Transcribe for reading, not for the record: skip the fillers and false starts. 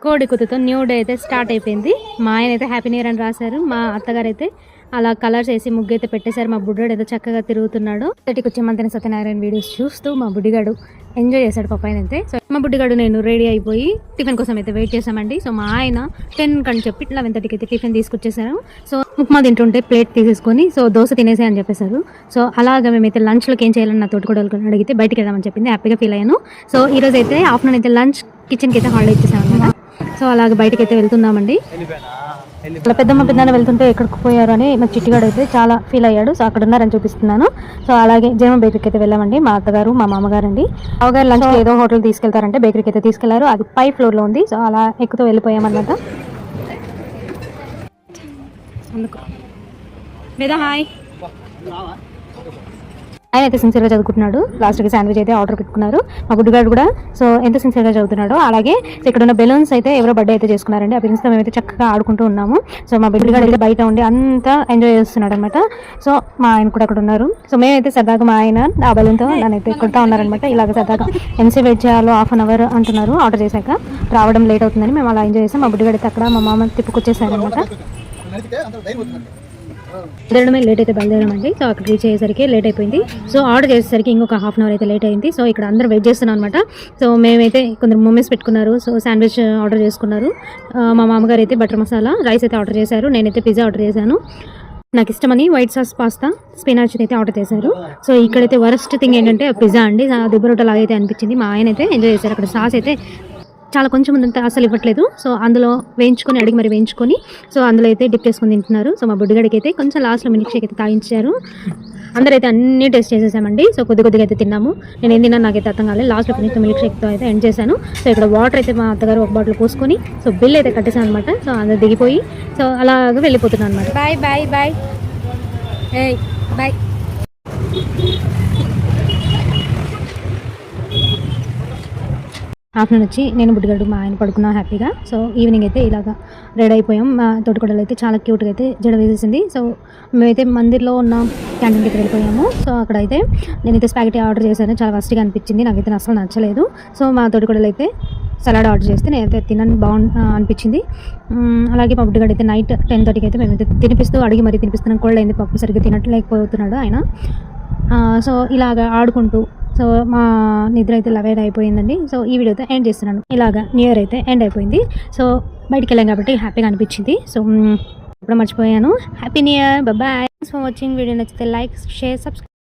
కోడి కుతుతో new day అయితే start అయిపోయింది. మా ఆయన అయితే హ్యాపీ న్యూ ఇయర్ అని రాశారు. మా అత్తగారు అయితే అలా కలర్స్ వేసి ముగ్గు అయితే పెట్టేశారు. మా బుడ్డాడు ఏదో చక్కగా తిరుగుతున్నాడు. ఇక్కడికి వచ్చే మంత్రి సత్యనారాయణ వీడియోస్ చూస్తూ మా బుడ్డిగాడు ఎంజాయ్ చేశాడు పప్పాయన అయితే. సో మా బుడ్డిగాడు నేను రెడీ అయిపోయి టిఫిన్ కోసం అయితే వెయిట్ చేసామండి. సో మా ఆయన 10 కని చెప్పి 11:30కి అయితే టిఫిన్ తీసుకొచ్చేసారు. సో ఉప్మా తింటుంటే ప్లేట్ తీసేసుకొని సో దోశ తినేసే అని చెప్పేశారు. సో అలాగా మేమైతే లంచ్లోకి ఏం చేయాలని నా తోటి కూడా అడిగితే బయటికి వెళ్దామని చెప్పింది. హ్యాపీగా ఫీల్ అయ్యాను. సో ఈ రోజు అయితే ఆఫ్టర్నూన్ అయితే లంచ్ కిచెన్కి అయితే హాలిడే ఇచ్చేసాం అనమాట. సో అలాగే బయటకి అయితే వెళ్తున్నామండి. అలా పెద్దమ్మ వెళ్తుంటే ఎక్కడికి పోయారు అని మా చిట్టిగాడు అయితే చాలా ఫీల్ అయ్యాడు. సో అక్కడ ఉన్నారని చూపిస్తున్నాను. సో అలాగే జేమ బేకరీకి అయితే వెళ్ళామండి. మా అత్తగారు మా మామగారు అండి. మామగారు లంచ్ ఏదో హోటల్ తీసుకెళ్తారంటే బేకరీకి అయితే తీసుకెళ్లారు. అది 5th ఫ్లోర్లో ఉంది. సో అలా ఎక్కుతూ వెళ్ళిపోయామన్నమాట. హాయ్ ఆయన అయితే సిన్సియర్గా చదువుకుంటున్నాడు. లాస్ట్కి శాండ్విచ్ అయితే ఆర్డర్ పెట్టుకున్నారు. మా గుడ్డుగాడు కూడా సో ఎంత సిన్సియర్గా చదువుతున్నాడో అలాగే ఇక్కడ ఉన్న బెలూన్స్ అయితే ఎవరో బర్త్డే అయితే చేసుకున్నారండి. ఆ బెలూన్స్తో మేమైతే చక్కగా ఆడుకుంటూ ఉన్నాము. సో మా గుడ్డుగాడు అయితే బయట ఉండి అంతా ఎంజాయ్ చేస్తున్నాడు అనమాట. సో మా ఆయన కూడా అక్కడ ఉన్నారు. సో మేమైతే సరదాగా మా ఆయన ఆ బెలూన్తో దానైతే కొడతా ఉన్నారనమాట. ఇలాగ సరదాగా ఎంసీ వెయిట్ చేయాలో 1/2 అవర్ అంటున్నారు. ఆర్డర్ చేశాక రావడం లేట్ అవుతుందని మేము అలా ఎంజాయ్ చేసాం. మా గుడ్డుగాడు అయితే అక్కడ మా మామ తిప్పుకొచ్చేసారనమాట. బయలుదేరడమే లేట్ అయితే బయలుదేరామండి. సో అక్కడ రీచ్ అయ్యేసరికి లేట్ అయిపోయింది. సో ఆర్డర్ చేసేసరికి ఇంకొక 1/2 అవర్ అయితే లేట్ అయింది. సో ఇక్కడ అందరూ వెయిట్ చేస్తున్నాం అనమాట. సో మేమైతే కొందరు మమ్మీస్ పెట్టుకున్నారు. సో శాండ్విచ్ ఆర్డర్ చేసుకున్నారు. మా మామగారు అయితే బటర్ మసాలా రైస్ అయితే ఆర్డర్ చేశారు. నేనైతే పిజ్జా ఆర్డర్ చేశాను. నాకు ఇష్టమని వైట్ సాస్ పాస్తా స్పినాచ్ అయితే ఆర్డర్ చేశారు. సో ఇక్కడైతే వరస్ట్ థింగ్ ఏంటంటే పిజ్జా అండి. దిబ్బరొట్ట లాగా అయితే అనిపించింది. మా ఆయన అయితే ఎంజాయ్ చేశారు. అక్కడ సాస్ అయితే చాలా కొంచెం ఉందంటే అసలు ఇవ్వట్లేదు. సో అందులో వేయించుకొని అడిగి మరి వేయించుకొని సో అందులో అయితే డిప్ చేసుకొని తింటున్నారు. సో మా బుడ్డిగడికి అయితే కొంచెం లాస్ట్లో మిల్క్ షేక్ అయితే తాగించారు. అందరైతే అన్ని టేస్ట్ చేసేసామండి. సో కొద్దిగా అయితే తిన్నాము. నేను ఏం తిన్నాను నాకైతే అర్థం కాలేదు. లాస్ట్లో కొంచెం మిల్క్ షేక్తో అయితే ఎండ్ చేశాను. సో ఇక్కడ వాటర్ అయితే మా అత్తగారు ఒక బాటిల్ పోసుకొని సో బిల్ అయితే కట్టేసాను అనమాట. సో అందరు దిగిపోయి సో అలాగే వెళ్ళిపోతున్నాను అనమాట. Bye bye bye bye. Afternoon వచ్చి నేను బుడ్డిగాడు మా ఆయన పడుకున్నాం హ్యాపీగా. సో ఈవినింగ్ అయితే ఇలాగా రెడీ అయిపోయాం. మా తోటికోడలు అయితే చాలా క్యూట్గా అయితే జడ వేసేసింది. సో మేమైతే మందిర్లో ఉన్న క్యాంటీన్కి అయితే వెళ్ళిపోయాము. సో అక్కడైతే నేనైతే స్పాగెటీ ఆర్డర్ చేశాను. చాలా ఫస్ట్గా అనిపించింది. నాకైతే అసలు నచ్చలేదు. సో మా తోటికోడలు అయితే సలాడ్ ఆర్డర్ చేస్తే నేనైతే అనిపించింది. అలాగే మా బుడ్డిగాడు అయితే నైట్ 10:30కి అయితే మేమైతే తినిపిస్తూ అడిగి మరీ తినిపిస్తున్నాం. కోల్డ్ అయింది, పప్పు సరిగ్గా తినట్లేకపోతున్నాడు ఆయన. సో ఇలాగ ఆడుకుంటూ సో మా నిద్ర అయితే 11 అయిపోయిందండి. సో ఈ వీడియోతో ఎండ్ చేస్తున్నాను. ఇలాగా న్యూ ఇయర్ అయితే ఎండ్ అయిపోయింది. సో బయటికి వెళ్ళాం కాబట్టి హ్యాపీగా అనిపించింది. సో ఇప్పుడు మర్చిపోయాను. Happy new year. Bye. Thanks for watching. Video నచ్చితే లైక్, షేర్, సబ్స్క్రైబ్.